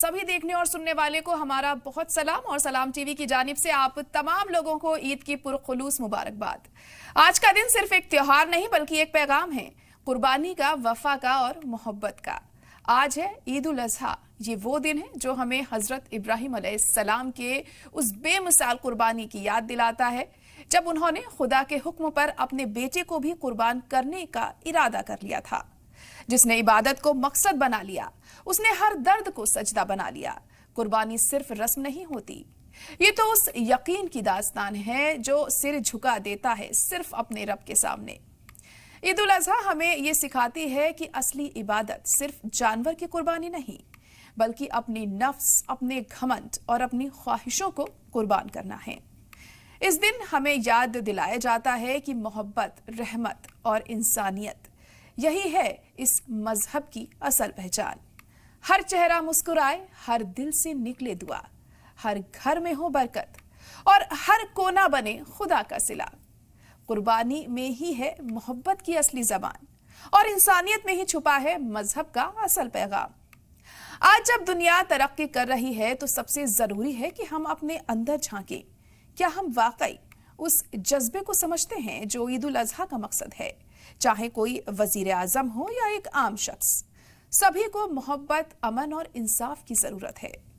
सभी देखने और सुनने वाले को हमारा बहुत सलाम और सलाम टीवी की जानिब से आप तमाम लोगों को ईद की पुरखुलूस मुबारकबाद। आज का दिन सिर्फ एक त्योहार नहीं बल्कि एक पैगाम है, कुर्बानी का, वफा का और मोहब्बत का। आज है ईद उल अजहा। ये वो दिन है जो हमें हजरत इब्राहिम अलैहिस्सलाम के उस बेमिसाल कुर्बानी की याद दिलाता है, जब उन्होंने खुदा के हुक्म पर अपने बेटे को भी कुर्बान करने का इरादा कर लिया था। जिसने इबादत को मकसद बना लिया, उसने हर दर्द को सजदा बना लिया। कुर्बानी सिर्फ रस्म नहीं होती, ये तो उस यकीन की दास्तान है जो सिर झुका देता है सिर्फ अपने रब के सामने। ईद उल अजहा हमें ये सिखाती है कि असली इबादत सिर्फ जानवर की कुर्बानी नहीं, बल्कि अपनी नफ्स, अपने घमंड और अपनी ख्वाहिशों को कुर्बान करना है। इस दिन हमें याद दिलाया जाता है कि मोहब्बत, रहमत और इंसानियत, यही है इस मजहब की असल पहचान। हर चेहरा मुस्कुराए, हर दिल से निकले दुआ, हर घर में हो बरकत और हर कोना बने खुदा का सिला। कुर्बानी में ही है मोहब्बत की असली जबान और इंसानियत में ही छुपा है मजहब का असल पैगाम। आज जब दुनिया तरक्की कर रही है तो सबसे जरूरी है कि हम अपने अंदर झांकें। क्या हम वाकई उस जज्बे को समझते हैं जो ईद उल अजहा का मकसद है? चाहे कोई वजीर आजम हो या एक आम शख्स, सभी को मोहब्बत, अमन और इंसाफ की जरूरत है।